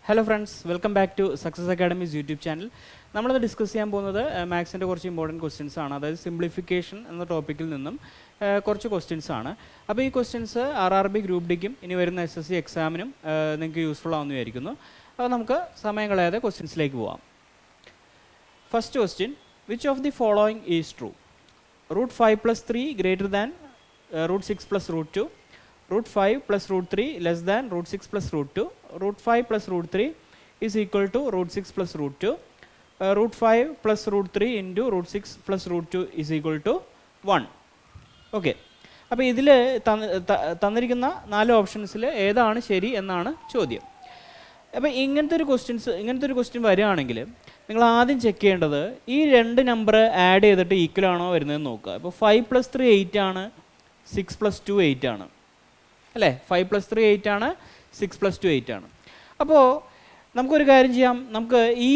Hello friends, welcome back to Success Academy's YouTube channel. നമ്മൾ discuss ചെയ്യാൻ പോകുന്നത് മാത്സിൻ്റെ കുറച്ച് ഇമ്പോർട്ടൻറ്റ് ക്വസ്റ്റ്യൻസ് ആണ്. അതായത് സിംപ്ലിഫിക്കേഷൻ എന്ന ടോപ്പിക്കിൽ നിന്നും കുറച്ച് ക്വസ്റ്റ്യൻസ് ആണ്. അപ്പോൾ ഈ ക്വസ്റ്റ്യൻസ് RRB ഗ്രൂപ്പ് ഡിക്കും ഇനി വരുന്ന SSC എക്സാമിനും നിങ്ങൾക്ക് യൂസ്ഫുൾ ആവുമെന്ന് വിചാരിക്കുന്നു. അപ്പോൾ നമുക്ക് സമയം കളയാതെ ക്വസ്റ്റ്യൻസിലേക്ക് പോവാം. First question, which of the following is true? root 5 plus 3 greater than root 6 plus root 2, root 5 plus root 3 less than root 6 plus root 2, root 5 plus root 3 is equal to root 6 plus root 2, root 5 plus root 3 into root 6 plus root 2 is equal to 1. Okay, അപ്പോൾ ഇതിൽ തന്നിരിക്കുന്ന 4 ഓപ്ഷൻസിൽ ഏതാണ് ശരി എന്നാണ് ചോദ്യം. അപ്പോൾ ഇങ്ങനത്തെ ഒരു ക്വസ്റ്റ്യൻ വരികയാണെങ്കിൽ നിങ്ങൾ ആദ്യം ചെക്ക് ചെയ്യേണ്ടത് ഈ രണ്ട് നമ്പർ ആഡ് ചെയ്തിട്ട് ഈക്വൽ ആണോ വരുന്നതെന്ന് നോക്കുക. ഇപ്പോൾ 5 plus 3 8 ആണ്, 6 plus 2 8 ആണ് അല്ലേ? 5 plus 3 8 ആണ്, 6 plus 2 8 ആണ്. അപ്പോൾ നമുക്കൊരു കാര്യം ചെയ്യാം, നമുക്ക് ഈ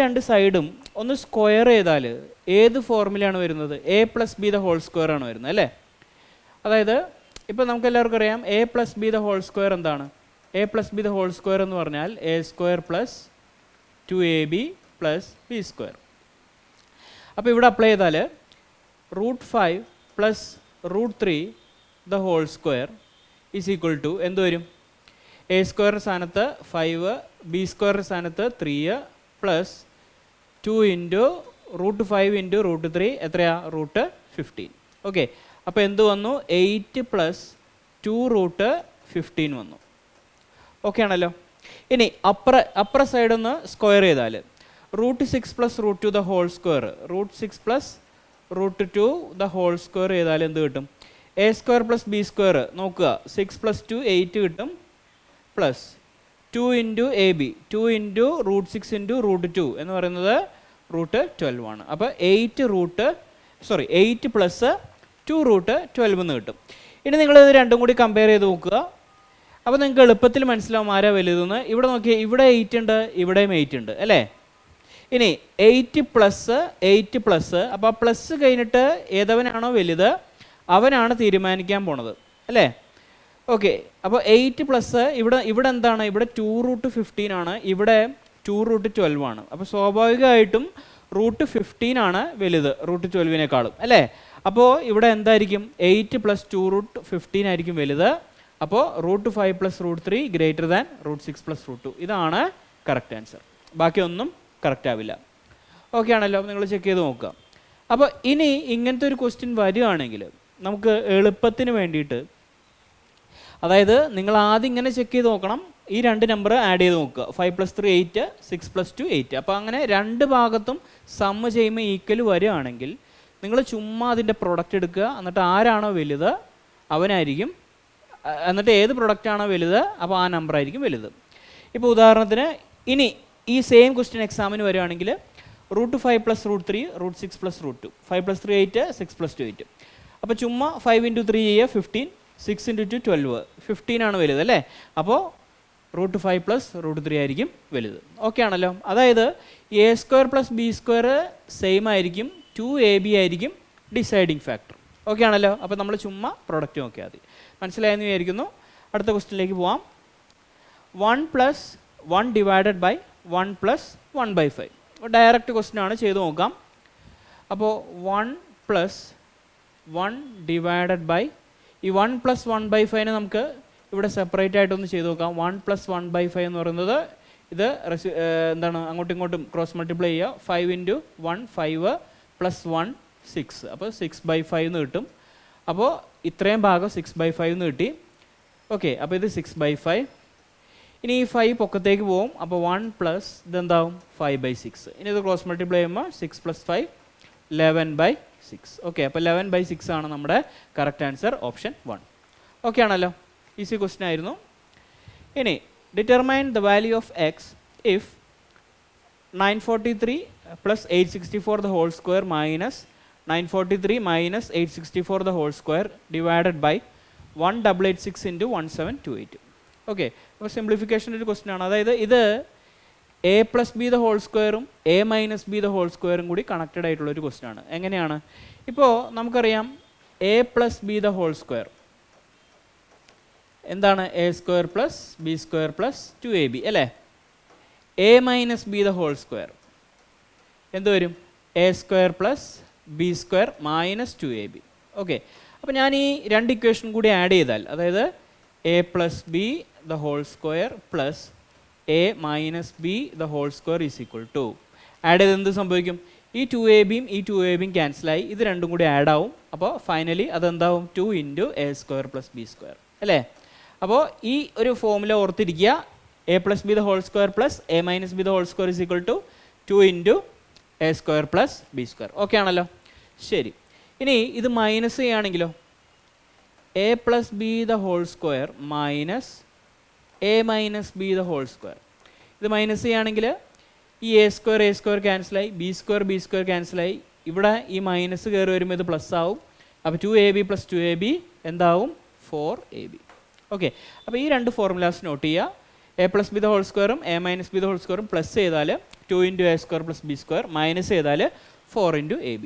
രണ്ട് സൈഡും ഒന്ന് സ്ക്വയർ ചെയ്താൽ ഏത് ഫോർമുലയാണ് വരുന്നത്? a plus b the whole square ആണ് വരുന്നത് അല്ലേ? അതായത് ഇപ്പോൾ നമുക്ക് എല്ലാവർക്കും അറിയാം a plus b the whole square എന്താണ്? a plus b the whole square എന്ന് പറഞ്ഞാൽ a square plus 2ab plus b square. അപ്പോൾ ഇവിടെ അപ്ലൈ ചെയ്താൽ root 5 plus root 3 the whole square is equal to എന്ത് വരും? a square സ്ഥാനത്ത് 5, b square സ്ഥാനത്ത് 3 plus 2 into root 5 into root 3 എത്രയാ? റൂട്ട് 15. ഓക്കെ, അപ്പോൾ എന്ത് വന്നു? 8 പ്ലസ് 2 റൂട്ട് 15 വന്നു. ഓക്കെ ആണല്ലോ. ഇനി അപ്പുറ സൈഡ് ഒന്ന് സ്ക്വയർ ചെയ്താൽ root 6 plus root 2 the whole square, root 6 plus root 2 the whole square ചെയ്താൽ എന്ത് കിട്ടും? a square plus B square നോക്കുക, 6 പ്ലസ് 2 8 കിട്ടും, plus 2 into A B, 2 into root 6 into root 2 എന്ന് പറയുന്നത് റൂട്ട് 12 ആണ്. അപ്പോൾ 8 പ്ലസ് 2 റൂട്ട് 12 എന്ന് കിട്ടും. ഇനി നിങ്ങളിത് രണ്ടും കൂടി കമ്പയർ ചെയ്ത് നോക്കുക. അപ്പോൾ നിങ്ങൾക്ക് എളുപ്പത്തിൽ മനസ്സിലാവും ആരാ വലുതെന്ന്. ഇവിടെ നോക്കിയാൽ ഇവിടെ 8 ഉണ്ട്, ഇവിടെയും 8 ഉണ്ട് അല്ലേ? ഇനി 8 പ്ലസ് അപ്പോൾ ആ പ്ലസ് കഴിഞ്ഞിട്ട് ഏതവനാണോ വലുത് അവനാണ് തീരുമാനിക്കാൻ പോണത് അല്ലേ? ഓക്കെ, അപ്പോൾ 8 പ്ലസ് ഇവിടെ എന്താണ്? ഇവിടെ 2 റൂട്ട് 15 ആണ്, ഇവിടെ 2 റൂട്ട് 12 ആണ്. അപ്പോൾ സ്വാഭാവികമായിട്ടും റൂട്ട് 15 ആണ് വലുത് റൂട്ട് 12-നേക്കാളും അല്ലേ? അപ്പോൾ ഇവിടെ എന്തായിരിക്കും? 8 പ്ലസ് 2 റൂട്ട് 15 ആയിരിക്കും വലുത്. അപ്പോൾ root 5 plus root 3 greater than root 6 plus root 2. ഇതാണ് കറക്റ്റ് ആൻസർ. ബാക്കിയൊന്നും കറക്റ്റ് ആവില്ല. ഓക്കെ ആണല്ലോ? നിങ്ങൾ ചെക്ക് ചെയ്ത് നോക്കുക. അപ്പോൾ ഇനി ഇങ്ങനത്തെ ഒരു ക്വസ്റ്റ്യൻ വരികയാണെങ്കിൽ നമുക്ക് എളുപ്പത്തിന് വേണ്ടിയിട്ട്, അതായത് നിങ്ങൾ ആദ്യം ഇങ്ങനെ ചെക്ക് ചെയ്ത് നോക്കണം, ഈ രണ്ട് നമ്പർ ആഡ് ചെയ്ത് നോക്കുക. 5 പ്ലസ് 3 8, 6 പ്ലസ് 2 8. അപ്പോൾ അങ്ങനെ രണ്ട് ഭാഗത്തും സമ്മ് ചെയ്യുമ്പോൾ ഈക്വൽ വരികയാണെങ്കിൽ നിങ്ങൾ ചുമ്മാ അതിൻ്റെ പ്രൊഡക്റ്റ് എടുക്കുക, എന്നിട്ട് ആരാണോ വലുത് അവനായിരിക്കും, എന്നിട്ട് ഏത് പ്രൊഡക്റ്റാണോ വലുത് അപ്പോൾ ആ നമ്പർ ആയിരിക്കും വലുത്. ഇപ്പോൾ ഉദാഹരണത്തിന് ഇനി ഈ സെയിം ക്വസ്റ്റ്യൻ എക്സാമിന് വരികയാണെങ്കിൽ root 5 plus root 3 root 6 plus root 2, 5 plus 3 8, 6 plus 2 8. അപ്പോൾ ചുമ്മാ 5 ഇൻറ്റു 3 ചെയ്യുക 15, 6 ഇൻറ്റു 2 12, 15 ആണ് വലുത് അല്ലേ? അപ്പോൾ റൂട്ട് 5 പ്ലസ് റൂട്ട് 3 ആയിരിക്കും വലുത്. ഓക്കെ ആണല്ലോ? അതായത് a square plus B square same ആയിരിക്കും, 2ab ആയിരിക്കും ഡിസൈഡിങ് ഫാക്ടർ. ഓക്കെ ആണല്ലോ? അപ്പോൾ നമ്മൾ ചുമ്മാ പ്രൊഡക്റ്റ് നോക്കിയാൽ മതി. മനസ്സിലായെന്ന് വിചാരിക്കുന്നു. അടുത്ത ക്വസ്റ്റ്യനിലേക്ക് പോവാം. 1 plus 1 divided by 1 plus 1/5. Direct question ആണ്, ചെയ്ത് നോക്കാം. അപ്പോൾ 1 പ്ലസ് 1 ഡിവൈഡഡ് ബൈ ഈ 1 പ്ലസ് 1/5 നമുക്ക് ഇവിടെ സെപ്പറേറ്റ് ആയിട്ടൊന്ന് ചെയ്ത് നോക്കാം. 1 പ്ലസ് 1/5 എന്ന് പറയുന്നത് ഇത് എന്താണ്? അങ്ങോട്ടും ഇങ്ങോട്ടും ക്രോസ് മൾട്ടിപ്ലൈ ചെയ്യുക. 5 ഇൻറ്റു 1 5 പ്ലസ് 1 6, അപ്പോൾ 6/5 എന്ന് കിട്ടും. അപ്പോൾ ഇത്രയും ഭാഗം 6/5 എന്ന് കിട്ടി. ഓക്കെ, അപ്പോൾ ഇത് 6/5. ഇനി ഈ 5 പൊക്കത്തേക്ക് പോകും. അപ്പോൾ 1 പ്ലസ് ഇതെന്താവും? 5/6. ഇനി ഇത് ക്രോസ് മൾട്ടിപ്ലൈ ചെയ്യുമ്പോൾ 6 പ്ലസ് 5 11/6. ഓക്കെ, അപ്പോൾ 11/6 ആണ് നമ്മുടെ കറക്റ്റ് ആൻസർ, ഓപ്ഷൻ 1. ഓക്കെ ആണല്ലോ? ഈസി ക്വസ്റ്റ്യൻ ആയിരുന്നു. ഇനി determine the value of X if 943 plus 864 the whole square minus 943 minus 864 the whole square divided by 1886 into 1728. Okay, അപ്പോൾ സിംപ്ലിഫിക്കേഷൻ ഒരു ക്വസ്റ്റ്യൻ ആണ്. അതായത് ഇത് a plus B the whole സ്ക്വയറും a minus B the whole സ്ക്വയറും കൂടി connected ആയിട്ടുള്ള ഒരു ക്വസ്റ്റ്യൻ ആണ്. എങ്ങനെയാണ്? ഇപ്പോൾ നമുക്കറിയാം a plus B the whole square എന്താണ് A square plus B square plus 2ab അല്ലേ. A minus B the whole square എന്ത് വരും? A square plus B square minus 2ab. Okay, അപ്പോൾ ഞാൻ ഈ രണ്ട് ഇക്വേഷൻ കൂടി ആഡ് ചെയ്താൽ, അതായത് A plus B the whole square plus A minus B the whole square is equal to, add ചെയ്ത് എന്ത് സംഭവിക്കും? ഈ 2abയും ഈ 2abയും ക്യാൻസലായി, ഇത് രണ്ടും കൂടി ആഡ് ആവും. അപ്പോൾ ഫൈനലി അതെന്താവും? 2 into A square plus B square അല്ലേ. അപ്പോൾ ഈ ഒരു ഫോമുല ഓർത്തിരിക്കുക, A plus B the whole square plus A minus B the whole square is equal to 2 into A square plus B square. Okay ആണല്ലോ, ശരി. ഇനി ഇത് മൈനസ് ചെയ്യുകയാണെങ്കിലോ, A plus B the whole square minus A minus B the whole square. ഇത് minus ചെയ്യുകയാണെങ്കിൽ ഈ A square ക്യാൻസലായി, B square ക്യാൻസലായി, ഇവിടെ ഈ മൈനസ് കയറി വരുമ്പോൾ ഇത് പ്ലസ് ആവും. അപ്പോൾ 2ab പ്ലസ് 2ab എന്താവും? 4ab. ഓക്കെ, അപ്പോൾ ഈ രണ്ട് ഫോർമുലാസ് നോട്ട് ചെയ്യുക. A plus B the whole സ്ക്വയറും A minus B the whole സ്ക്വയറും പ്ലസ് ചെയ്താൽ 2 into A square plus B square, minus ചെയ്താൽ 4 ഇൻറ്റു ab.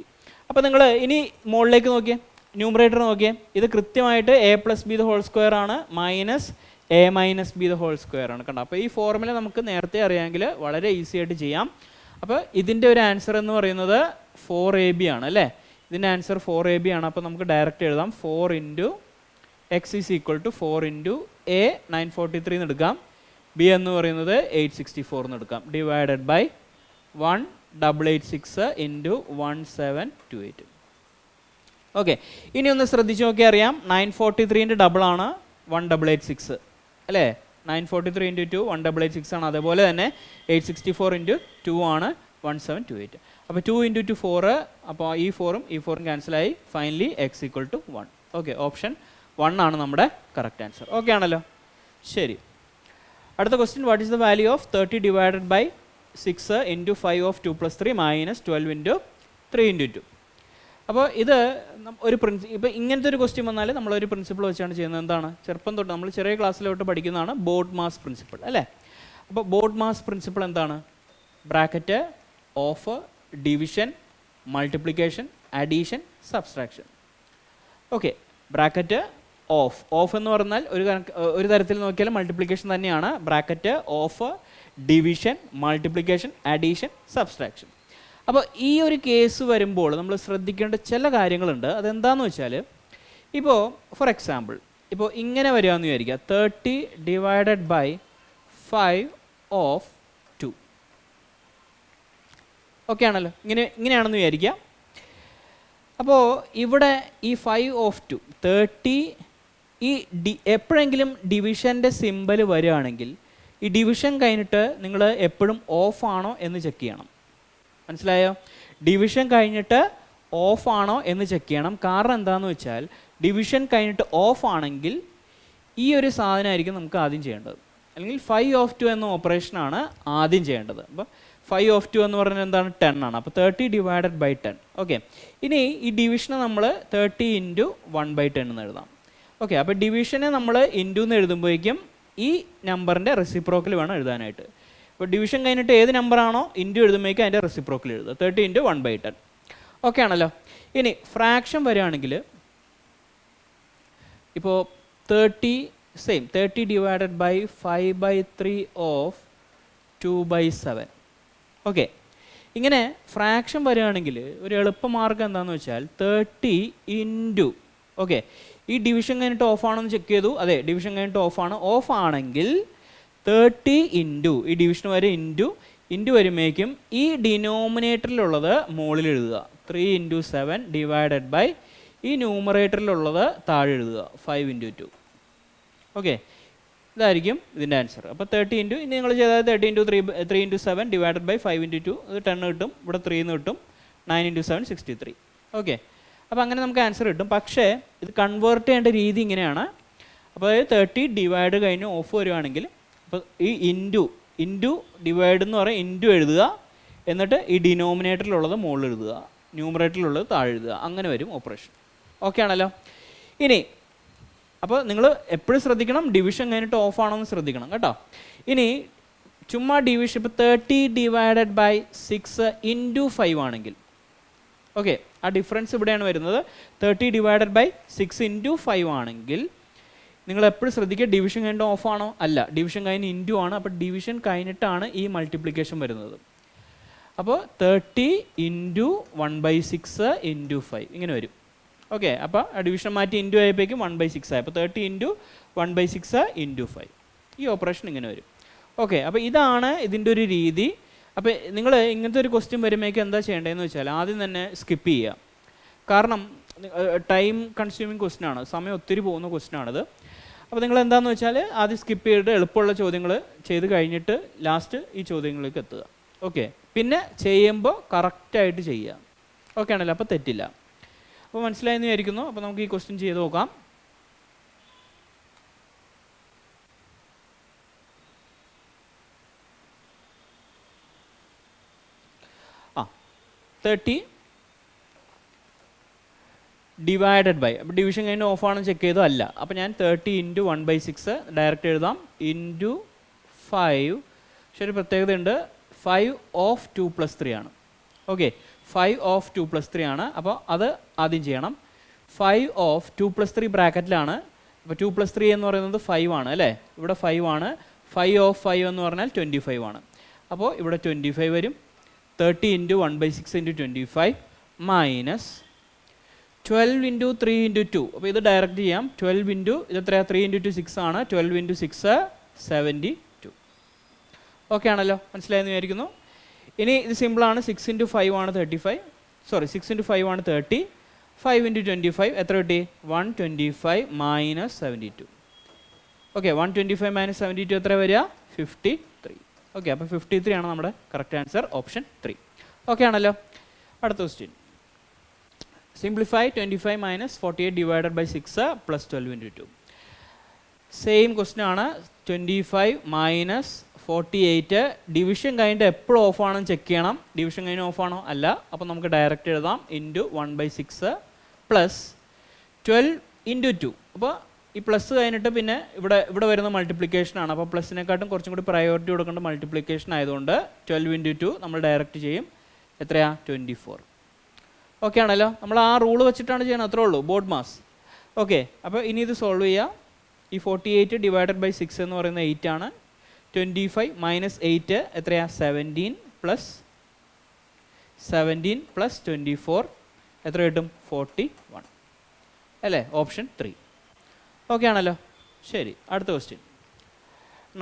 അപ്പോൾ നിങ്ങൾ ഇനി മുകളിലേക്ക് നോക്കിയേ, ന്യൂമറേറ്റർ നോക്കിയേ, ഇത് കൃത്യമായിട്ട് A plus B the whole square ആണ് minus A minus B the whole square ആണ്. കണ്ടോ? അപ്പോൾ ഈ ഫോർമുല നമുക്ക് നേരത്തെ അറിയാമെങ്കിൽ വളരെ ഈസി ആയിട്ട് ചെയ്യാം. അപ്പോൾ ഇതിൻ്റെ ഒരു ആൻസർ എന്ന് പറയുന്നത് 4ab ആണ് അല്ലേ. ഇതിൻ്റെ ആൻസർ 4ab ആണ്. അപ്പോൾ നമുക്ക് ഡയറക്റ്റ് എഴുതാം 4 into X is equal to 4 into A 943 എന്ന് എടുക്കാം, ബി എന്ന് പറയുന്നത് 864 എന്ന് എടുക്കാം, ഡിവൈഡഡ് ബൈ 1886 ഇൻറ്റു 1728. ഓക്കെ, ഇനി ഒന്ന് ശ്രദ്ധിച്ച് നോക്കിയാൽ അറിയാം, 943ൻ്റെ ഡബിളാണ് 1886 അല്ലേ. 943 ഇൻറ്റു 2 1886 ആണ്. അതേപോലെ തന്നെ 864 ഇൻറ്റു 2 ആണ് 1728. അപ്പോൾ 2 ഇൻറ്റു 2 4, അപ്പോൾ ഈ 4ഉം ക്യാൻസലായി, finally X equal to 1. Okay, option 1 ആണ് നമ്മുടെ കറക്റ്റ് ആൻസർ. ഓക്കെ ആണല്ലോ, ശരി. അടുത്ത question, what is the value of 30 divided by 6 into 5 of 2 + 3 minus 12 into 3 into 2. അപ്പോൾ ഇത് ഒരു ഇപ്പോൾ ഇങ്ങനത്തെ ഒരു ക്വസ്റ്റ്യൻ വന്നാൽ നമ്മളൊരു പ്രിൻസിപ്പിൾ വെച്ചാണ് ചെയ്യുന്നത്. എന്താണ്? ചെറുപ്പം തൊട്ട് നമ്മൾ ചെറിയ ക്ലാസ്സിലോട്ട് പഠിക്കുന്നതാണ് ബോർഡ് മാസ് പ്രിൻസിപ്പിൾ അല്ലേ. അപ്പോൾ ബോർഡ് മാസ് പ്രിൻസിപ്പിൾ എന്താണ്? Bracket, of, division, multiplication, addition, subtraction. Okay, bracket, of എന്ന് പറഞ്ഞാൽ ഒരു തരത്തിൽ നോക്കിയാൽ മൾട്ടിപ്ലിക്കേഷൻ തന്നെയാണ്. Bracket, of, division, multiplication, addition, subtraction. അപ്പോൾ ഈ ഒരു കേസ് വരുമ്പോൾ നമ്മൾ ശ്രദ്ധിക്കേണ്ട ചില കാര്യങ്ങളുണ്ട്. അതെന്താണെന്ന് വെച്ചാൽ, ഇപ്പോൾ ഫോർ എക്സാമ്പിൾ ഇപ്പോൾ ഇങ്ങനെ വരികയെന്ന് വിചാരിക്കുക, 30 ഡിവൈഡഡ് ബൈ 5 ഓഫ് 2. ഓക്കെ ആണല്ലോ, ഇങ്ങനെയാണെന്ന് വിചാരിക്കുക. അപ്പോൾ ഇവിടെ ഈ 5 ഓഫ് 2 30, ഈ എപ്പോഴെങ്കിലും ഡിവിഷൻ്റെ സിമ്പൽ വരികയാണെങ്കിൽ ഈ ഡിവിഷൻ കഴിഞ്ഞിട്ട് നിങ്ങൾ എപ്പോഴും ഓഫ് ആണോ എന്ന് ചെക്ക് ചെയ്യണം. മനസ്സിലായോ? ഡിവിഷൻ കഴിഞ്ഞിട്ട് ഓഫ് ആണോ എന്ന് ചെക്ക് ചെയ്യണം. കാരണം എന്താണെന്ന് വെച്ചാൽ, ഡിവിഷൻ കഴിഞ്ഞിട്ട് ഓഫ് ആണെങ്കിൽ ഈ ഒരു സാധനമായിരിക്കും നമുക്ക് ആദ്യം ചെയ്യേണ്ടത്, അല്ലെങ്കിൽ 5 ഓഫ് 2 എന്ന ഓപ്പറേഷനാണ് ആദ്യം ചെയ്യേണ്ടത്. അപ്പോൾ 5 ഓഫ് 2 എന്ന് പറഞ്ഞാൽ എന്താണ്? 10 ആണ്. അപ്പോൾ 30 ഡിവൈഡഡ് ബൈ 10. ഓക്കെ, ഇനി ഈ ഡിവിഷനെ നമ്മൾ 30 ഇൻറ്റു 1/10 എന്ന് എഴുതാം. ഓക്കെ, അപ്പോൾ ഡിവിഷനെ നമ്മൾ ഇൻറ്റു എന്ന് എഴുതുമ്പോഴേക്കും ഈ നമ്പറിൻ്റെ റെസിപ്രോക്കൽ വേണം എഴുതാനായിട്ട്. അപ്പോൾ ഡിവിഷൻ കഴിഞ്ഞിട്ട് ഏത് നമ്പറാണോ ഇൻറ്റു എഴുതുമ്പോഴേക്കും അതിൻ്റെ റെസിപ്രോക്കൽ എഴുതുക, 30 ഇൻറ്റു 1/10. ഓക്കെ ആണല്ലോ. ഇനി ഫ്രാക്ഷൻ വരികയാണെങ്കിൽ ഇപ്പോൾ 30 ഡിവൈഡഡ് ബൈ 5/3 ഓഫ് 2/7. ഓക്കെ, ഇങ്ങനെ ഫ്രാക്ഷൻ വരികയാണെങ്കിൽ ഒരു എളുപ്പമാർഗ്ഗം എന്താണെന്ന് വെച്ചാൽ 30 ഇൻറ്റു, ഓക്കെ, ഈ ഡിവിഷൻ കഴിഞ്ഞിട്ട് ഓഫ് ആണെന്ന് ചെക്ക് ചെയ്തു. അതെ, ഡിവിഷൻ കഴിഞ്ഞിട്ട് ഓഫാണ്. ഓഫ് ആണെങ്കിൽ 30 ഇൻറ്റു, ഈ ഡിവിഷൻ വരെ ഇൻറ്റു വരുമ്പോഴേക്കും ഈ ഡിനോമിനേറ്ററിലുള്ളത് മുകളിൽ എഴുതുക, 3 ഇൻറ്റു 7 ഡിവൈഡഡ് ബൈ ഈ ന്യൂമറേറ്ററിലുള്ളത് താഴെ എഴുതുക, 5 ഇൻറ്റു 2. ഓക്കെ, ഇതായിരിക്കും ഇതിൻ്റെ ആൻസർ. അപ്പോൾ 30 ഇൻറ്റു, ഇനി നിങ്ങൾ ചെയ്താൽ 30 into 3 into 7 divided by 5 into 2, അത് 10 കിട്ടും. ഇവിടെ 3 എന്ന് കിട്ടും. 9 ഇൻറ്റു 7 63. ഓക്കെ, അപ്പോൾ അങ്ങനെ നമുക്ക് ആൻസർ കിട്ടും. പക്ഷേ ഇത് കൺവേർട്ട് ചെയ്യേണ്ട രീതി ഇങ്ങനെയാണ്. അപ്പോൾ 30 ഡിവൈഡ് കഴിഞ്ഞ് ഓഫ് വരുവാണെങ്കിൽ, അപ്പോൾ ഈ ഇൻറ്റു ഡിവൈഡ് എന്ന് പറയുക, ഇൻറ്റു എഴുതുക, എന്നിട്ട് ഈ ഡിനോമിനേറ്ററിലുള്ളത് മുകളിൽ എഴുതുക, ന്യൂമറേറ്ററിലുള്ളത് താഴെ എഴുതുക, അങ്ങനെ വരും ഓപ്പറേഷൻ. ഓക്കെ ആണല്ലോ. ഇനി അപ്പോൾ നിങ്ങൾ എപ്പോഴും ശ്രദ്ധിക്കണം, ഡിവിഷൻ കഴിഞ്ഞിട്ട് ഓഫ് ആണോ എന്ന് ശ്രദ്ധിക്കണം കേട്ടോ. ഇനി ചുമ്മാ ഡിവിഷൻ, ഇപ്പോൾ 30 ഡിവൈഡഡ് ബൈ 6 ഇൻറ്റു 5 ആണെങ്കിൽ, ഓക്കെ, ആ ഡിഫറൻസ് ഇവിടെയാണ് വരുന്നത്. 30 ഡിവൈഡഡ് ബൈ 6 ഇൻറ്റു 5 ആണെങ്കിൽ നിങ്ങൾ എപ്പോഴും ശ്രദ്ധിക്കുക, ഡിവിഷൻ കഴിഞ്ഞിട്ട് ഓഫ് ആണോ? അല്ല, ഡിവിഷൻ കഴിഞ്ഞ് ഇൻറ്റു ആണ്. അപ്പോൾ ഡിവിഷൻ കഴിഞ്ഞിട്ടാണ് ഈ മൾട്ടിപ്ലിക്കേഷൻ വരുന്നത്. അപ്പോൾ 30 ഇൻറ്റു 1/6 ഇൻറ്റു 5 ഇങ്ങനെ വരും. ഓക്കെ, അപ്പോൾ ഡിവിഷൻ മാറ്റി ഇൻറ്റു ആയപ്പോഴേക്കും 1/6 ആയി. അപ്പോൾ 30 ഇൻറ്റു 1/6 ഇൻറ്റു 5, ഈ ഓപ്പറേഷൻ ഇങ്ങനെ വരും. ഓക്കെ, അപ്പോൾ ഇതാണ് ഇതിൻ്റെ ഒരു രീതി. അപ്പോൾ നിങ്ങൾ ഇങ്ങനത്തെ ഒരു ക്വസ്റ്റ്യൻ വരുമ്പോഴേക്കും എന്താ ചെയ്യേണ്ടതെന്ന് വെച്ചാൽ ആദ്യം തന്നെ സ്കിപ്പ് ചെയ്യുക. കാരണം ടൈം കൺസ്യൂമിങ് ക്വസ്റ്റ്യൻ ആണ്, സമയം ഒത്തിരി പോകുന്ന ക്വസ്റ്റ്യൻ ആണിത്. അപ്പോൾ നിങ്ങൾ എന്താണെന്ന് വെച്ചാൽ ആദ്യം സ്കിപ്പ് ചെയ്തിട്ട് എളുപ്പമുള്ള ചോദ്യങ്ങൾ ചെയ്ത് കഴിഞ്ഞിട്ട് ലാസ്റ്റ് ഈ ചോദ്യങ്ങളിലേക്ക് എത്തുക. ഓക്കെ, പിന്നെ ചെയ്യുമ്പോൾ കറക്റ്റായിട്ട് ചെയ്യുക. ഓക്കെ ആണല്ലോ, അപ്പോൾ തെറ്റില്ല. അപ്പോൾ മനസ്സിലായെന്ന് വിചാരിക്കുന്നു. അപ്പോൾ നമുക്ക് ഈ ക്വസ്റ്റ്യൻ ചെയ്ത് നോക്കാം. ആ 30 ഡിവൈഡഡ് ബൈ, അപ്പോൾ ഡിവിഷൻ കഴിഞ്ഞ് ഓഫാണെന്ന് ചെക്ക് ചെയ്തോ? അല്ല. അപ്പോൾ ഞാൻ 30 ഇൻറ്റു 1/6 ഡയറക്റ്റ് എഴുതാം, ഇൻറ്റു 5. പക്ഷെ ഒരു പ്രത്യേകത ഉണ്ട്, 5 ഓഫ് 2 + 3 ആണ്. ഓക്കെ, 5 ഓഫ് 2 + 3 ആണ്. അപ്പോൾ അത് ആദ്യം ചെയ്യണം. 5 ഓഫ് 2 + 3 ബ്രാക്കറ്റിലാണ്. അപ്പോൾ 2 + 3 എന്ന് പറയുന്നത് 5 ആണ് അല്ലേ? ഇവിടെ 5 ആണ്. 5 ഓഫ് 5 എന്ന് പറഞ്ഞാൽ 25 ആണ്. അപ്പോൾ ഇവിടെ 25 വരും. 30 into 1/6 into 25 minus 12 into 3 into 2. അപ്പോൾ ഇത് ഡയറക്റ്റ് ചെയ്യാം. 12 ഇൻറ്റു ഇത് എത്രയാണ്? 3 ഇൻറ്റു 2 6 ആണ്. 12 ഇൻറ്റു 6 72. ഓക്കെ ആണല്ലോ, മനസ്സിലായെന്ന് വിചാരിക്കുന്നു. ഇനി ഇത് സിമ്പിളാണ്. 6 ഇൻറ്റു 5 ആണ് 35. സോറി, 6 ഇൻറ്റു 5 ആണ് 30. 5 ഇൻറ്റു 25 എത്ര കിട്ടി? 125 മൈനസ് 72. ഓക്കെ, 125 മൈനസ് 72 എത്ര വരിക? 53. ഓക്കെ, അപ്പോൾ 53 ആണ് നമ്മുടെ കറക്റ്റ് ആൻസർ, ഓപ്ഷൻ 3. ഓക്കെ ആണല്ലോ. അടുത്ത question. Simplify 25 minus 48 divided by 6 plus 12 into 2. Same question ആണ്. 25 മൈനസ് 48 ഡിവിഷൻ കഴിഞ്ഞിട്ട് എപ്പോഴും ഓഫാണെന്ന് ചെക്ക് ചെയ്യണം. ഡിവിഷൻ കഴിഞ്ഞ് ഓഫാണോ? അല്ല. അപ്പോൾ നമുക്ക് ഡയറക്റ്റ് എഴുതാം, ഇൻറ്റു 1/6 പ്ലസ് 12 ഇൻറ്റു 2. അപ്പോൾ ഈ പ്ലസ് കഴിഞ്ഞിട്ട് പിന്നെ ഇവിടെ വരുന്ന മൾട്ടിപ്ലിക്കേഷൻ ആണ്. അപ്പോൾ പ്ലസിനെക്കാട്ടും കുറച്ചും കൂടി പ്രയോറിറ്റി കൊടുക്കേണ്ട മൾട്ടിപ്ലിക്കേഷൻ ആയതുകൊണ്ട് 12 ഇൻറ്റു 2 നമ്മൾ ഡയറക്റ്റ് ചെയ്യും. എത്രയാ? 24. ഓക്കെ ആണല്ലോ. നമ്മൾ ആ റൂള് വെച്ചിട്ടാണ് ചെയ്യുന്നത്, അത്രേ ഉള്ളൂ, ബോർഡ് മാസ്. ഓക്കെ, അപ്പോൾ ഇനി ഇത് സോൾവ് ചെയ്യാം. ഈ 48 ഡിവൈഡഡ് ബൈ 6 എന്ന് പറയുന്നത് 8 ആണ്. 25 മൈനസ് 8 എത്രയാ? 17 പ്ലസ് 24 എത്ര കിട്ടും? 41 അല്ലേ? ഓപ്ഷൻ 3. ഓക്കെ ആണല്ലോ. ശരി, അടുത്ത question.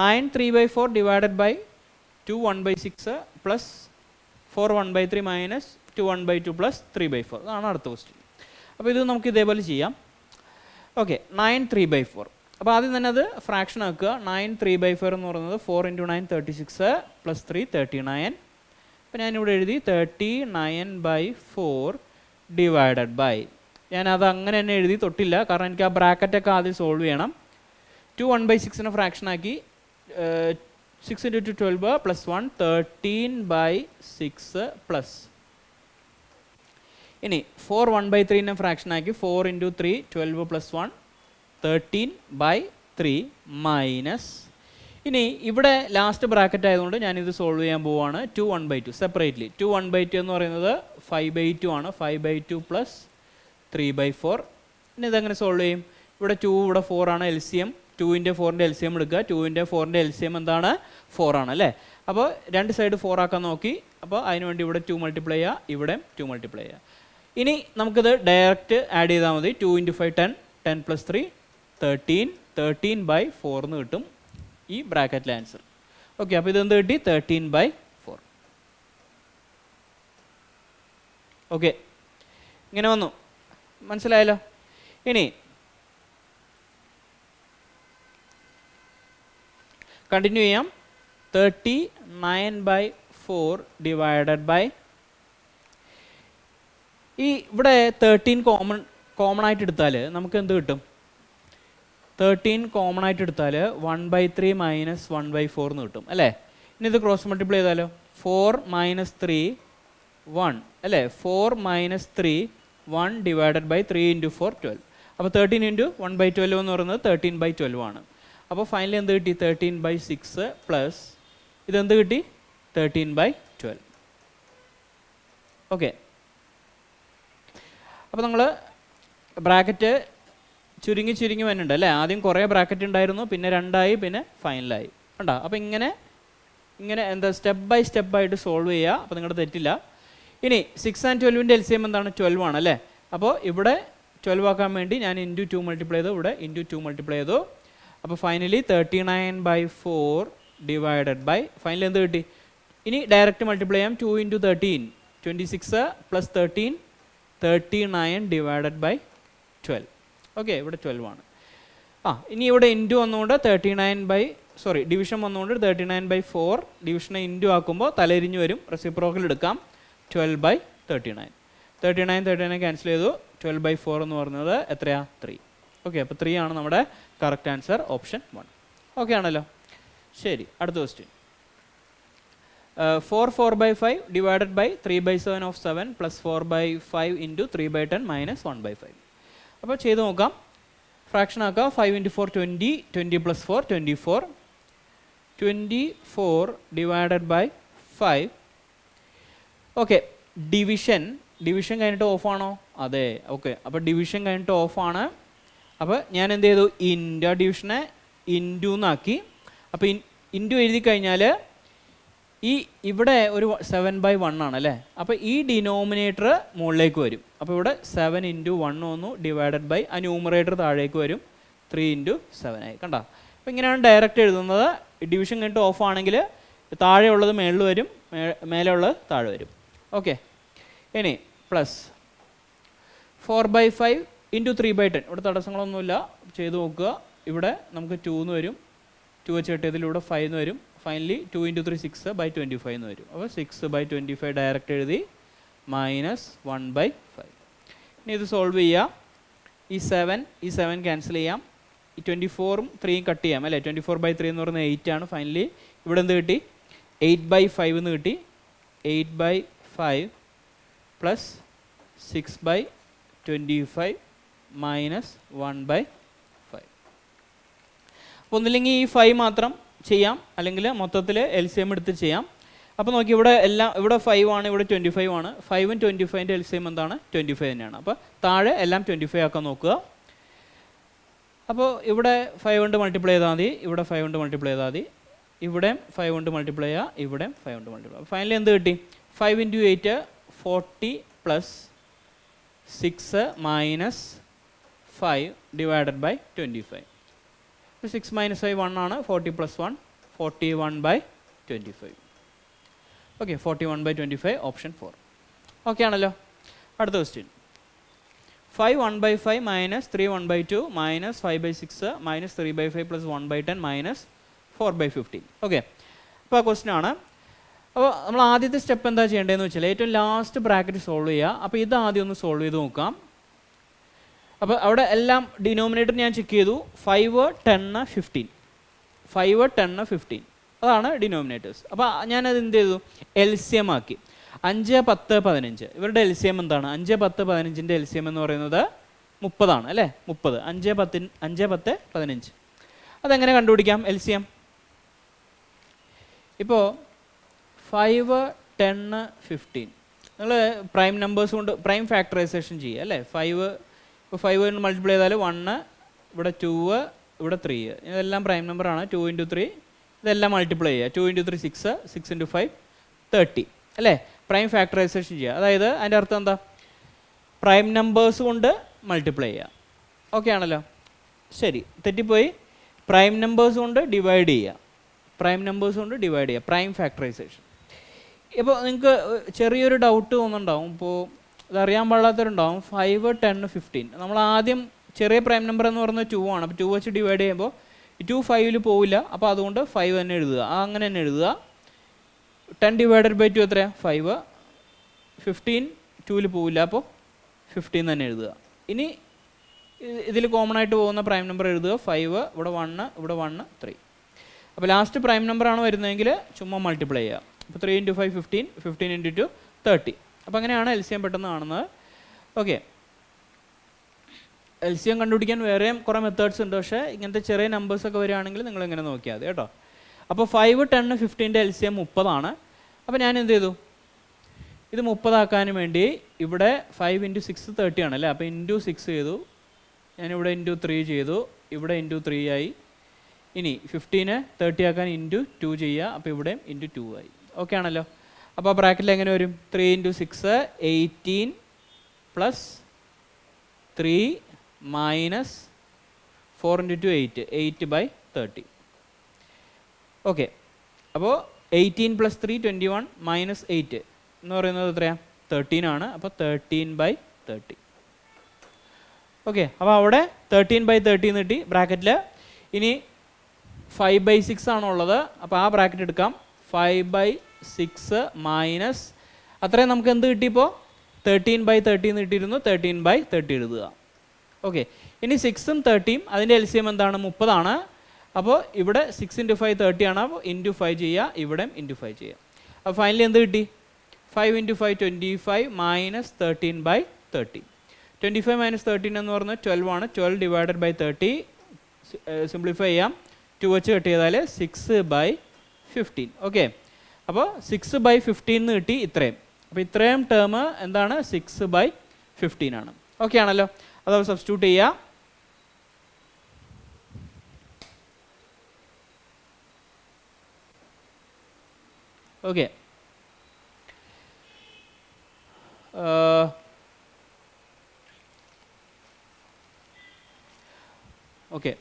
9 3/4 divided by 2 1/6 plus 4 1/3 minus 2 1/2 plus 3/4. അതാണ് അടുത്ത ക്വസ്റ്റ്യൻ. അപ്പോൾ ഇത് നമുക്ക് ഇതേപോലെ ചെയ്യാം. ഓക്കെ, 9 3/4. അപ്പോൾ ആദ്യം തന്നെ അത് ഫ്രാക്ഷൻ ആക്കുക. 9 3/4 എന്ന് പറയുന്നത് 4 ഇൻറ്റു 9 36 പ്ലസ് 3 39. അപ്പോൾ ഞാനിവിടെ എഴുതി 39/4 ഡിവൈഡഡ് ബൈ, ഞാനത് അങ്ങനെ തന്നെ എഴുതി, തൊട്ടില്ല. കാരണം എനിക്ക് ആ ബ്രാക്കറ്റൊക്കെ ആദ്യം സോൾവ് ചെയ്യണം. 2 1/6 ഫ്രാക്ഷൻ ആക്കി. 6 ഇൻറ്റു 2 12 പ്ലസ് 1 13/6 പ്ലസ്, ഇനി 4 1/3 ഫ്രാക്ഷൻ ആക്കി. 4 ഇൻറ്റു 3 12 പ്ലസ് 1 13/3 മൈനസ്, ഇനി ഇവിടെ ലാസ്റ്റ് ബ്രാക്കറ്റ് ആയതുകൊണ്ട് ഞാനിത് സോൾവ് ചെയ്യാൻ പോവുകയാണ്. 2 1/2 സെപ്പറേറ്റ്ലി. 2 1/2 എന്ന് പറയുന്നത് 5/2 ആണ്. 5/2 പ്ലസ് 3/4. ഇനി ഇതെങ്ങനെ സോൾവ് ചെയ്യും? ഇവിടെ 2 ഇവിടെ 4 ആണ്. LCM 2ൻ്റെ 4ൻ്റെ LCM എടുക്കുക. 2ൻ്റെ 4ൻ്റെ LCM എന്താണ്? 4 ആണ് അല്ലേ? അപ്പോൾ രണ്ട് സൈഡ് 4 ആക്കാൻ നോക്കി. അപ്പോൾ അതിനുവേണ്ടി ഇവിടെ 2 മൾട്ടിപ്ലൈ ചെയ്യുക, ഇവിടെ 2 മൾട്ടിപ്ലൈ ചെയ്യുക. ഇനി നമുക്കിത് ഡയറക്റ്റ് ആഡ് ചെയ്താൽ മതി. 2 ഇൻറ്റു 5 10, 10 പ്ലസ് 3 13, 13/4 എന്ന് കിട്ടും ഈ ബ്രാക്കറ്റിലെ ആൻസർ. ഓക്കെ, അപ്പോൾ ഇതെന്ത് കിട്ടി? 13/4. ഓക്കെ, ഇങ്ങനെ വന്നു, മനസ്സിലായല്ലോ. ഇനി കണ്ടിന്യൂ ചെയ്യാം. 39/4 ഡിവൈഡഡ് ബൈ, ഈ ഇവിടെ 13 കോമൺ ആയിട്ട് എടുത്താൽ നമുക്ക് എന്ത് കിട്ടും? 13 കോമൺ ആയിട്ട് എടുത്താൽ 1/3 മൈനസ് 1/4 എന്ന് കിട്ടും അല്ലേ? ഇനി ഇത് ക്രോസ് മൾട്ടിപ്ലൈ ചെയ്താലോ? 4 മൈനസ് 3 1 അല്ലേ? 4 മൈനസ് 3 1 ഡിവൈഡഡ് ബൈ 3 ഇൻറ്റു 4 12. അപ്പോൾ 13 ഇൻറ്റു 1/12 എന്ന് പറയുന്നത് 13/12 ആണ്. അപ്പോൾ ഫൈനലി എന്ത് കിട്ടി? 13/6 പ്ലസ് ഇതെന്ത് കിട്ടി? 13/12. ഓക്കെ, അപ്പോൾ നമ്മൾ ബ്രാക്കറ്റ് ചുരുങ്ങി ചുരുങ്ങി വരുന്നുണ്ട് അല്ലേ? ആദ്യം കുറേ ബ്രാക്കറ്റ് ഉണ്ടായിരുന്നു, പിന്നെ 2 ആയി, പിന്നെ ഫൈനലായി. കണ്ടോ? അപ്പോൾ ഇങ്ങനെ എന്താ സ്റ്റെപ്പ് ബൈ സ്റ്റെപ്പായിട്ട് സോൾവ് ചെയ്യുക. അപ്പോൾ നിങ്ങളുടെ തെറ്റില്ല. ഇനി 6 and 12ൻ്റെ LCM എന്താണ്? 12 ആണ് അല്ലേ? അപ്പോൾ ഇവിടെ 12 ആക്കാൻ വേണ്ടി ഞാൻ ഇൻറ്റു 2 മൾട്ടിപ്ലൈ ചെയ്തു, ഇവിടെ ഇൻറ്റു 2 മൾട്ടിപ്ലൈ ചെയ്തു. അപ്പോൾ ഫൈനലി 39/4 ഡിവൈഡഡ് ബൈ ഫൈനലി എന്ത് കിട്ടി? ഇനി ഡയറക്റ്റ് മൾട്ടിപ്ലൈ ചെയ്യാം. 2 × 13 26 + 13 39 ഡിവൈഡഡ് ബൈ 12. ഓക്കെ, ഇവിടെ 12 ആണ്. ഇനി ഇവിടെ ഇൻറ്റു വന്നുകൊണ്ട് ഡിവിഷൻ വന്നുകൊണ്ട് 39/4 ഡിവിഷനെ ഇൻറ്റു ആക്കുമ്പോൾ തലരിഞ്ഞ് വരും. റെസിപ്രോക്കൽ എടുക്കാം. 12/39 39 ക്യാൻസൽ ചെയ്തു. 12/4 എന്ന് പറയുന്നത് എത്രയാ? 3. ഓക്കെ, അപ്പോൾ 3 ആണ് നമ്മുടെ കറക്റ്റ് ആൻസർ, ഓപ്ഷൻ 1. ഓക്കെ ആണല്ലോ? ശരി, അടുത്ത ക്വസ്റ്റ്യൻ. 4/5 divided by 3/7 of 7 + 4/5 × 3/10 - 1/5. അപ്പോൾ ചെയ്ത് നോക്കാം. ഫ്രാക്ഷൻ ആക്കുക. 5 × 4 20, 20 + 4 24, 24 ഡിവൈഡഡ് ബൈ 5. ഓക്കെ, ഡിവിഷൻ കഴിഞ്ഞിട്ട് ഓഫാണോ? അതെ. ഓക്കെ, അപ്പോൾ ഡിവിഷൻ കഴിഞ്ഞിട്ട് ഓഫാണ്. അപ്പോൾ ഞാൻ എന്ത് ചെയ്തു? ഡിവിഷനെ ഇൻറ്റു എന്നാക്കി. അപ്പോൾ ഇൻറ്റു എഴുതി കഴിഞ്ഞാൽ ഇവിടെ ഒരു 7/1 ആണ് അല്ലേ? അപ്പോൾ ഈ ഡിനോമിനേറ്റർ മുകളിലേക്ക് വരും. അപ്പോൾ ഇവിടെ 7 × 1 വന്നു, ഡിവൈഡഡ് ബൈ ആ ന്യൂമറേറ്റർ താഴേക്ക് വരും. 3 × 7 ആയി. കണ്ടോ? അപ്പോൾ ഇങ്ങനെയാണ് ഡയറക്റ്റ് എഴുതുന്നത്. ഡിവിഷൻ കഴിഞ്ഞിട്ട് ഓഫ് ആണെങ്കിൽ താഴെയുള്ളത് മേളിൽ വരും, മേലെ ഉള്ളത് താഴെ വരും. ഓക്കെ, ഇനി പ്ലസ് 4/5 × 3/10. ഇവിടെ തടസ്സങ്ങളൊന്നുമില്ല, ചെയ്ത് നോക്കുക. ഇവിടെ നമുക്ക് 2 എന്ന് വരും, 2 വെച്ച് കിട്ടിയതിൽ ഇവിടെ 5 എന്ന് വരും. ഫൈനലി 2 × 3 6/25 എന്ന് വരും. അപ്പോൾ 6/25 ഡയറക്റ്റ് എഴുതി -1/5. ഇനി ഇത് സോൾവ് ചെയ്യാം. ഈ 7 ക്യാൻസൽ ചെയ്യാം. ഈ 24ഉം 3യും കട്ട് ചെയ്യാം അല്ലേ? 24/3 എന്ന് പറയുന്നത് 8 ആണ്. ഫൈനലി ഇവിടെ എന്ത് കിട്ടി? 8/5 എന്ന് കിട്ടി. 8/5 + 6/25 - 1/5. അപ്പോൾ ഒന്നില്ലെങ്കിൽ ഈ 5 മാത്രം ചെയ്യാം, അല്ലെങ്കിൽ മൊത്തത്തിൽ LCM എടുത്ത് ചെയ്യാം. അപ്പോൾ നോക്കി, ഇവിടെ 5 ആണ്, ഇവിടെ 25 ആണ്. 5ഉം 25ൻ്റെ LCM എന്താണ്? 25 തന്നെയാണ്. അപ്പോൾ താഴെ എല്ലാം 25 ആക്കാൻ നോക്കുക. അപ്പോൾ ഇവിടെ 5 കൊണ്ട് മൾട്ടിപ്ലൈ ചെയ്താൽ മതി, ഇവിടെ 5 കൊണ്ട് മൾട്ടിപ്ലൈ ചെയ്താൽ മതി, ഇവിടെയും 5 കൊണ്ട് മൾട്ടിപ്ലൈ ചെയ്യുക, ഇവിടെയും 5 കൊണ്ട് മൾട്ടിപ്ലൈ. ഫൈനലി എന്ത് കിട്ടി? 5 × 8 40 + 6 - 5 ഡിവൈഡഡ് ബൈ 25. 6 - 5 1 ആണ്. 40 + 1 41/25. Okay, 41/25 option 4. ഓക്കെ ആണല്ലോ? അടുത്ത ക്വസ്റ്റ്യൻ. 5 1/5 - 3 1/2 - 5/6 - 3/5 + 1/10 - 4/15. ഓക്കെ, അപ്പോൾ ആ ക്വസ്റ്റ്യൻ ആണ്. അപ്പോൾ നമ്മൾ ആദ്യത്തെ സ്റ്റെപ്പ് എന്താ ചെയ്യേണ്ടതെന്ന് വെച്ചാൽ ഏറ്റവും ലാസ്റ്റ് ബ്രാക്കറ്റ് സോൾവ് ചെയ്യുക. അപ്പോൾ ഇത് ആദ്യം ഒന്ന് സോൾവ് ചെയ്ത് നോക്കാം. അപ്പോൾ അവിടെ എല്ലാം ഡിനോമിനേറ്റർ ഞാൻ ചെക്ക് ചെയ്തു. 5 10 15 5 10 15 അതാണ് ഡിനോമിനേറ്റേഴ്സ്. അപ്പോൾ ഞാനത് എന്ത് ചെയ്തു? LCM ആക്കി. 5 10 15 ഇവരുടെ LCM എന്താണ്? 5 10 15ൻ്റെ LCM എന്ന് പറയുന്നത് 30 ആണ് അല്ലേ? 30. 5 10 15. അതെങ്ങനെ കണ്ടുപിടിക്കാം LCM? ഇപ്പോൾ 5 10 15 നിങ്ങൾ പ്രൈം നമ്പേഴ്സ് കൊണ്ട് പ്രൈം ഫാക്ടറൈസേഷൻ ചെയ്യുക അല്ലേ? 5 കൊണ്ട് മൾട്ടിപ്ലൈ ചെയ്താൽ 1, ഇവിടെ 2, ഇവിടെ 3. ഇതെല്ലാം പ്രൈം നമ്പറാണ്. 2 × 3 ഇതെല്ലാം മൾട്ടിപ്ലൈ ചെയ്യുക. 2 × 3 6, 6 × 5 30 അല്ലേ? പ്രൈം ഫാക്ടറൈസേഷൻ ചെയ്യുക. അതായത് അതിൻ്റെ അർത്ഥം എന്താ? പ്രൈം നമ്പേഴ്സ് കൊണ്ട് മൾട്ടിപ്ലൈ ചെയ്യുക. ഓക്കെ ആണല്ലോ? ശരി, തെറ്റിപ്പോയി. പ്രൈം നമ്പേഴ്സ് കൊണ്ട് ഡിവൈഡ് ചെയ്യുക. Prime factorisation. ഇപ്പോൾ നിങ്ങൾക്ക് ചെറിയൊരു ഡൗട്ട് തോന്നുന്നുണ്ടാവും. ഇപ്പോൾ ഇതറിയാൻ പാടാത്തവരുണ്ടാവും. 5 10 15 നമ്മൾ ആദ്യം ചെറിയ പ്രൈം നമ്പർ എന്ന് പറയുന്നത് 2 ആണ്. അപ്പോൾ 2 വെച്ച് ഡിവൈഡ് ചെയ്യുമ്പോൾ 2 5ൽ പോവില്ല. അപ്പോൾ അതുകൊണ്ട് 5 തന്നെ എഴുതുക. അങ്ങനെ തന്നെ എഴുതുക. 10 ഡിവൈഡഡ് ബൈ 2 എത്രയാണ്? 5. 15 2ൽ പോവില്ല, അപ്പോൾ 15 തന്നെ എഴുതുക. ഇനി ഇതിൽ കോമൺ ആയിട്ട് പോകുന്ന പ്രൈം നമ്പർ എഴുതുക. 5, ഇവിടെ 1, ഇവിടെ 1 3. അപ്പോൾ ലാസ്റ്റ് പ്രൈം നമ്പറാണ് വരുന്നതെങ്കിൽ ചുമ്മാ മൾട്ടിപ്ലൈ ചെയ്യുക. അപ്പോൾ 3 × 5 15, 15 × 2 30. അപ്പോൾ അങ്ങനെയാണ് LCM പെട്ടെന്ന് കാണുന്നത്. ഓക്കെ, LCM കണ്ടുപിടിക്കാൻ വേറെയും കുറേ മെത്തേഡ്സ് ഉണ്ട്. പക്ഷേ ഇങ്ങനത്തെ ചെറിയ നമ്പേഴ്സൊക്കെ വരികയാണെങ്കിൽ നിങ്ങൾ ഇങ്ങനെ നോക്കിയാൽ മതി കേട്ടോ. അപ്പോൾ 5 10 15ൻ്റെ LCM 30 ആണ്. അപ്പോൾ ഞാൻ എന്ത് ചെയ്തു? ഇത് 30 ആക്കാൻ വേണ്ടി ഇവിടെ 5 × 6 30 ആണല്ലേ? അപ്പോൾ × 6 ചെയ്തു. ഞാനിവിടെ ഇൻറ്റു 3 ചെയ്തു, ഇവിടെ ഇൻറ്റു 3 ആയി. ഇനി 15 30 ആക്കാൻ ഇൻറ്റു 2 ചെയ്യുക, അപ്പോൾ ഇവിടെയും ഇൻറ്റു 2 ആയി. ഓക്കെ ആണല്ലോ. അപ്പോൾ ബ്രാക്കറ്റിൽ എങ്ങനെ വരും? 3 into 6 18 plus 3 minus 4 into 2 8 8/30. Okay, അപ്പോൾ 18 പ്ലസ് 3 21 മൈനസ് 8 എന്ന് പറയുന്നത് എത്രയാണ്? 13 ആണ്. അപ്പോൾ 13/30. ഓക്കെ, അപ്പോൾ അവിടെ 13/30 എന്ന് കിട്ടി ബ്രാക്കറ്റിൽ. ഇനി 5/6 ആണുള്ളത്, അപ്പോൾ ആ ബ്രാക്കറ്റ് എടുക്കാം. 5/6 മൈനസ് അത്രയും നമുക്ക് എന്ത് കിട്ടിയപ്പോൾ? 13/30 എന്ന് കിട്ടിയിരുന്നു. 13/30 എഴുതുക. ഓക്കെ, ഇനി 6ഉം 30ഉം അതിൻ്റെ LCM എന്താണ്? 30 ആണ്. അപ്പോൾ ഇവിടെ 6 ഇൻറ്റു 5 30 ആണ്. അപ്പോൾ ഇൻറ്റു 5 ചെയ്യുക, ഇവിടെ ഇൻറ്റു 5 ചെയ്യുക. അപ്പോൾ ഫൈനലി എന്ത് കിട്ടി? 5 ഇൻറ്റു 5 25 മൈനസ് 13/30. 25 മൈനസ് 13 എന്ന് പറഞ്ഞാൽ 12 ആണ്. 12 ഡിവൈഡഡ് ബൈ 30 സിംപ്ലിഫൈ ചെയ്യാം. 2 വെച്ച് കട്ട് ചെയ്താൽ 6/15. ഓക്കെ, അപ്പോൾ 6/15 എന്ന് കിട്ടി ഇത്രയും. അപ്പോൾ ഇത്രയും ടേം എന്താണ്? 6/15 ആണ്. ഓക്കെ ആണല്ലോ. അത് സബ്സ്റ്റിറ്റ്യൂട്ട് ചെയ്യുക. ഓക്കെ, ഓക്കെ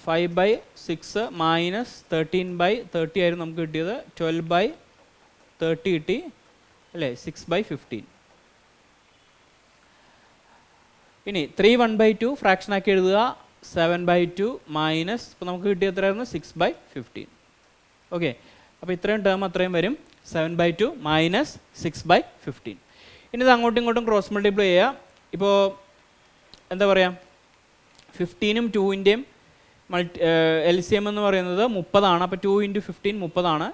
5/6 മൈനസ് 13/30 ആയിരുന്നു നമുക്ക് കിട്ടിയത്. 12/30 കിട്ടി അല്ലേ? 6/15. ഇനി 3 1/2 ഫ്രാക്ഷൻ ആക്കി എഴുതുക. 7/2 മൈനസ് ഇപ്പോൾ നമുക്ക് കിട്ടിയ എത്രയായിരുന്നു? 6/15. ഓക്കെ, അപ്പോൾ ഇത്രയും ടേം അത്രയും വരും. 7/2 മൈനസ് 6/15. ഇനി ഇത് അങ്ങോട്ടും ഇങ്ങോട്ടും ക്രോസ് മൾട്ടിപ്ലൈ ചെയ്യുക. ഇപ്പോൾ എന്താ പറയുക, 15ഉം 2ൻ്റെയും LCM എന്ന് പറയുന്നത് 30 ആണ്. അപ്പോൾ 2 ഇൻറ്റു 15 30 ആണ്.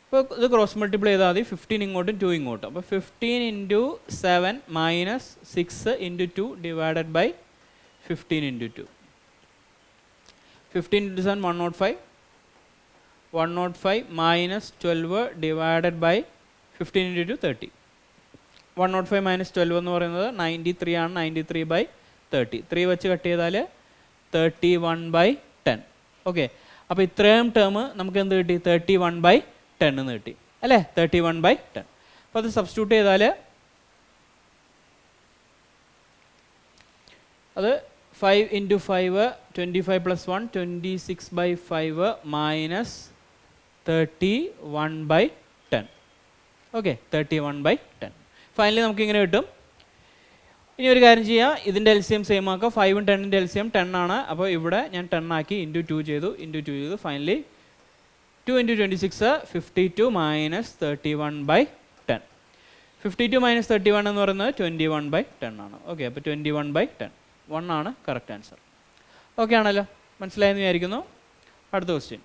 അപ്പോൾ ഇത് ക്രോസ് മൾട്ടിപ്ലൈ ചെയ്താൽ മതി. 15 ഇങ്ങോട്ടും 2 ഇങ്ങോട്ടും. അപ്പോൾ 15 into 7 minus 6 into 2 divided by 15 into 2. 15 into 7 105. 105 minus 12 divided by 15 into 2 30. 105 minus 12 എന്ന് പറയുന്നത് 93 ആണ്. 93/30. 3 വെച്ച് കട്ട് ചെയ്താൽ 31/10. ഓക്കെ, അപ്പോൾ ഇത്രയും ടേം നമുക്ക് എന്ത് കിട്ടി? 31/10 എന്ന് കിട്ടി അല്ലേ? 31/10. അപ്പോൾ അത് സബ്സ്റ്റിറ്റ്യൂട്ട് ചെയ്താൽ അത് 5 into 5 25 plus 1 26/5 minus 31/10. Okay, 31/10. Finally നമുക്ക് ഇങ്ങനെ കിട്ടും. ഇനി ഒരു കാര്യം ചെയ്യാം, ഇതിൻ്റെ LCM സെയിം ആക്കുക. 5ഉം 10ൻ്റെ LCM 10 ആണ്. അപ്പോൾ ഇവിടെ ഞാൻ 10 ആക്കി ഇൻറ്റു 2 ചെയ്തു. Finally 2 into 26 52 minus 31/10. 52 മൈനസ് 31 എന്ന് പറയുന്നത് 21/10 ആണ്. ഓക്കെ, അപ്പോൾ 21/10 1 ആണ് കറക്റ്റ് ആൻസർ. ഓക്കെ ആണല്ലോ, മനസ്സിലായെന്ന് വിചാരിക്കുന്നു. അടുത്ത question.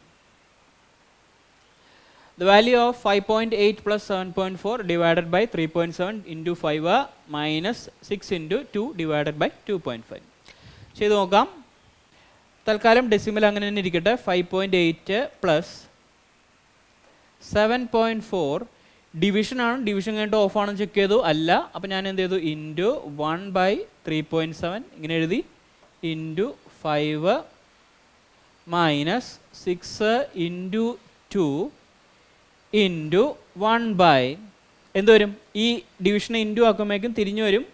The value of 5.8 plus 7.4 divided by 3.7 into 5 minus 6 into 2 divided by 2.5. ചെയ്ത് നോക്കാം. തൽക്കാലം ഡെസിമൽ അങ്ങനെ തന്നെ ഇരിക്കട്ടെ. 5.8 പ്ലസ് 7.4 ഡിവിഷൻ ആണ്. ഡിവിഷൻ കഴിഞ്ഞിട്ട് ഓഫ് ആണെന്ന് ചെക്ക് ചെയ്തു. അല്ല, അപ്പോൾ ഞാൻ എന്ത് ചെയ്തു? ഇൻറ്റു 1/3.7 ഇങ്ങനെ എഴുതി. ഇൻറ്റു 5 മൈനസ് 6 ഇൻറ്റു 2 ഇൻറ്റു 1 എന്ത് വരും? ഈ ഡിവിഷനെ ഇൻറ്റു ആക്കുമ്പോഴേക്കും തിരിഞ്ഞു വരും,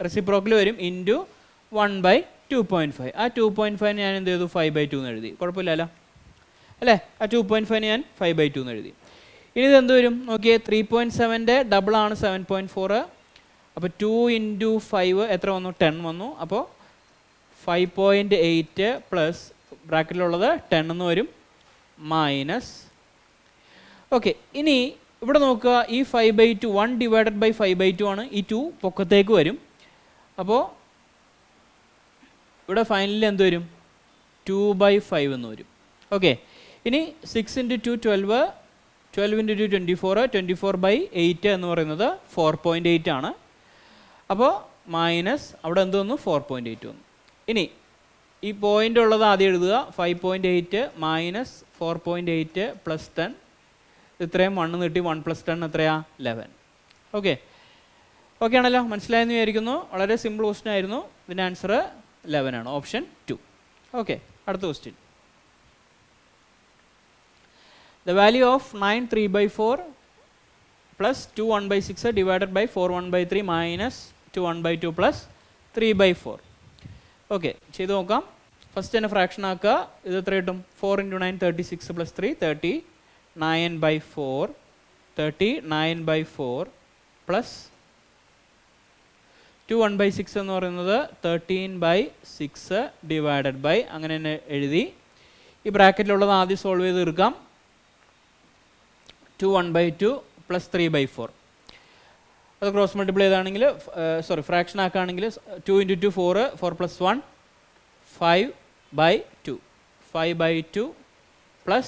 റെസിപ്രോക്കൽ വരും. ഇൻറ്റു 1/2.5. ആ 2.5 ഞാൻ എന്ത് ചെയ്തു? 5/2 എന്ന് എഴുതി. കുഴപ്പമില്ലല്ലോ അല്ലേ? ആ 2.5 ഞാൻ 5/2 എന്ന് എഴുതി. ഇനി ഇത് എന്ത് വരും നോക്കിയേ? 3.7ൻ്റെ ഡബിൾ ആണ് 7.4. അപ്പോൾ 2 ഇൻറ്റു 5 എത്ര വന്നു? 10 വന്നു. അപ്പോൾ 5.8 പ്ലസ് ബ്രാക്കറ്റിലുള്ളത് 10 എന്ന് വരും മൈനസ്. ഓക്കെ, ഇനി ഇവിടെ നോക്കുക. ഈ 5/2 1 ഡിവൈഡഡ് ബൈ 5/2 ആണ്. ഈ 2 പൊക്കത്തേക്ക് വരും. അപ്പോൾ ഇവിടെ ഫൈനലിൽ എന്ത് വരും? 2/5 എന്ന് വരും. ഓക്കെ, ഇനി 6 ഇൻറ്റു 2 12. 12 ഇൻറ്റു 2 24. 24/8 എന്ന് പറയുന്നത് 4.8 ആണ്. അപ്പോൾ മൈനസ് അവിടെ എന്ത് വന്നു? 4.8 വന്നു. ഇനി ഈ പോയിൻ്റ് ഉള്ളത് ആദ്യം എഴുതുക. 5.8 മൈനസ് 4.8 പ്ലസ് 10. ഇത്രയും 1 കിട്ടി. 1 പ്ലസ് 10 എത്രയാ? 11. ഓക്കെ, ഓക്കെ ആണല്ലോ, മനസ്സിലായെന്ന് വിചാരിക്കുന്നു. വളരെ സിമ്പിൾ ക്വസ്റ്റ്യൻ ആയിരുന്നു. ഇതിൻ്റെ ആൻസർ 11 ആണ്, ഓപ്ഷൻ 2. ഓക്കെ, അടുത്ത question. The value of 9 3/4 plus 2 1/6 divided by 4 1/3 minus 2 1/2 plus 3/4. Okay, ചെയ്ത് നോക്കാം. ഫസ്റ്റ് തന്നെ ഫ്രാക്ഷൻ ആക്കുക. ഇത് എത്ര കിട്ടും? 4 × 9 36 plus 3 39/4 39/4 plus 2 1/6 എന്ന് പറയുന്നത് 13/6 ഡിവൈഡഡ് ബൈ, അങ്ങനെ തന്നെ എഴുതി. ഈ ബ്രാക്കറ്റിലുള്ളത് ആദ്യം സോൾവ് ചെയ്ത് തീർക്കാം. 2 1/2 plus 3/4 അത് ക്രോസ് മൾട്ടിപ്ലൈ ചെയ്താണെങ്കിൽ ഫ്രാക്ഷൻ ആക്കുകയാണെങ്കിൽ 2 × 2 4 4 plus 1 5/2 5/2 plus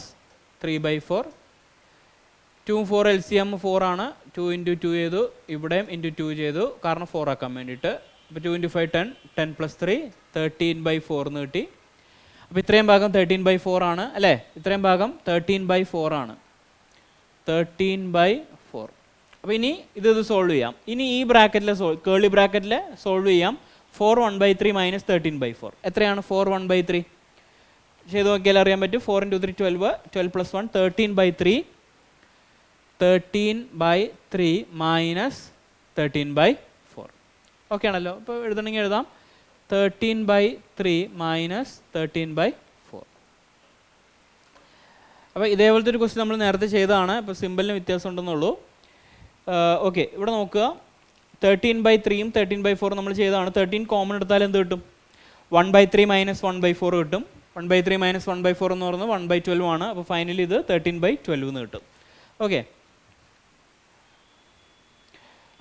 3/4 2 4 LCM 4 ആണ്. 2 × 2 ചെയ്തു, ഇവിടെയും × 2 ചെയ്തു, കാരണം 4 ആക്കാൻ വേണ്ടിയിട്ട്. അപ്പോൾ 2 × 5 10 10 plus 3 13/4 എന്ന് കിട്ടി. അപ്പോൾ ഇത്രയും ഭാഗം 13/4 ആണ് അല്ലേ? ഇത്രയും ഭാഗം 13/4 ആണ്, 13/4. അപ്പോൾ ഇനി ഇത് സോൾവ് ചെയ്യാം. ഇനി ഈ ബ്രാക്കറ്റിൽ കേളി ബ്രാക്കറ്റിൽ സോൾവ് ചെയ്യാം. 4 1/3 മൈനസ് 13/4 എത്രയാണ്? 4 1/3 ചെയ്ത് നോക്കിയാൽ അറിയാൻ പറ്റും. 4 × 3 12 12 plus 1 13/3 13/3 മൈനസ് 13/4. ഓക്കെ ആണല്ലോ? അപ്പോൾ എഴുതണമെങ്കിൽ എഴുതാം 13/3 മൈനസ് 13/4. അപ്പോൾ ഇതേപോലത്തെ ഒരു ക്വസ്റ്റ്യൻ നമ്മൾ നേരത്തെ ചെയ്തതാണ്. ഇപ്പോൾ സിമ്പിളിന് വ്യത്യാസം ഉണ്ടെന്നുള്ളൂ. ഓക്കെ, ഇവിടെ നോക്കുക. 13/3 13/4 നമ്മൾ ചെയ്തതാണ്. 13 കോമൺ എടുത്താൽ എന്ത് കിട്ടും? 1/3 മൈനസ് 1/4 കിട്ടും. 1/3 മൈനസ് 1/4 എന്ന് പറയുന്നത് 1/12 ആണ്. അപ്പോൾ ഫൈനലി ഇത് 13/12 എന്ന് കിട്ടും. ഓക്കെ,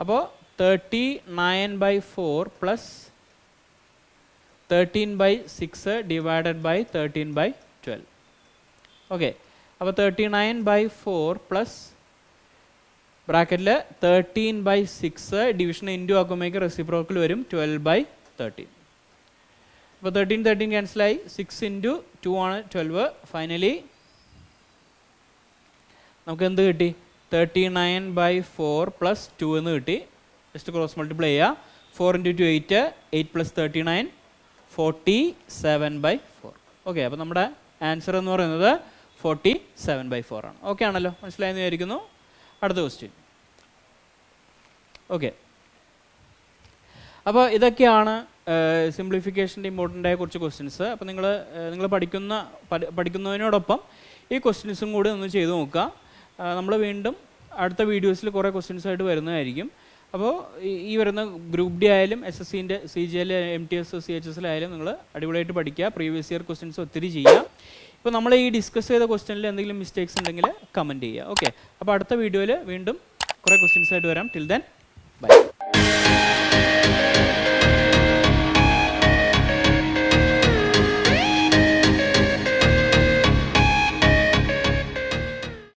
അപ്പോൾ 39/4 പ്ലസ് 13/6 ഡിവൈഡഡ് ബൈ 13/12. ഓക്കെ, അപ്പോൾ 39/4 പ്ലസ് ബ്രാക്കറ്റിൽ 13/6 ഡിവിഷൻ ഇൻറ്റു ആക്കുമ്പോഴേക്ക് റെസിപ്രോക്കൽ വരും 12/13. അപ്പോൾ 13 13 ക്യാൻസലായി. 6 × 2 ആണ് 12. ഫൈനലി നമുക്ക് എന്ത് കിട്ടി? 39/4 പ്ലസ് 2 എന്ന് കിട്ടി. ജസ്റ്റ് ക്രോസ് മൾട്ടിപ്ലൈ ചെയ്യുക. 4 × 2 8 8 പ്ലസ് 39 47/4. ഓക്കെ, അപ്പോൾ നമ്മുടെ ആൻസർ എന്ന് പറയുന്നത് 47/4 ആണ്. ഓക്കെ ആണല്ലോ? മനസ്സിലായെന്ന് വിചാരിക്കുന്നു. അടുത്ത ക്വസ്റ്റ്യൻ. ഓക്കെ, അപ്പോൾ ഇതൊക്കെയാണ് സിംപ്ലിഫിക്കേഷൻ്റെ ഇമ്പോർട്ടൻ്റ് ആയ കുറച്ച് ക്വസ്റ്റ്യൻസ്. അപ്പോൾ നിങ്ങൾ പഠിക്കുന്നതിനോടൊപ്പം ഈ ക്വസ്റ്റ്യൻസും കൂടി ഒന്ന് ചെയ്ത് നോക്കുക. നമ്മൾ വീണ്ടും അടുത്ത വീഡിയോസിൽ കുറേ ക്വസ്റ്റ്യൻസായിട്ട് വരുന്നതായിരിക്കും. അപ്പോൾ ഈ വരുന്ന ഗ്രൂപ്പ് ഡി ആയാലും SSCൻ്റെ CGL MTS CHS ആയാലും നിങ്ങൾ അടിപൊളിയായിട്ട് പഠിക്കുക. പ്രീവിയസ് ഇയർ ക്വസ്റ്റ്യൻസ് ഒത്തിരി ചെയ്യുക. ഇപ്പോൾ നമ്മൾ ഈ ഡിസ്കസ് ചെയ്ത ക്വസ്റ്റ്യനിൽ എന്തെങ്കിലും മിസ്റ്റേക്സ് ഉണ്ടെങ്കിൽ കമൻറ്റ് ചെയ്യുക. ഓക്കെ, അപ്പോൾ അടുത്ത വീഡിയോയിൽ വീണ്ടും കുറേ ക്വസ്റ്റ്യൻസായിട്ട് വരാം. Till then bye.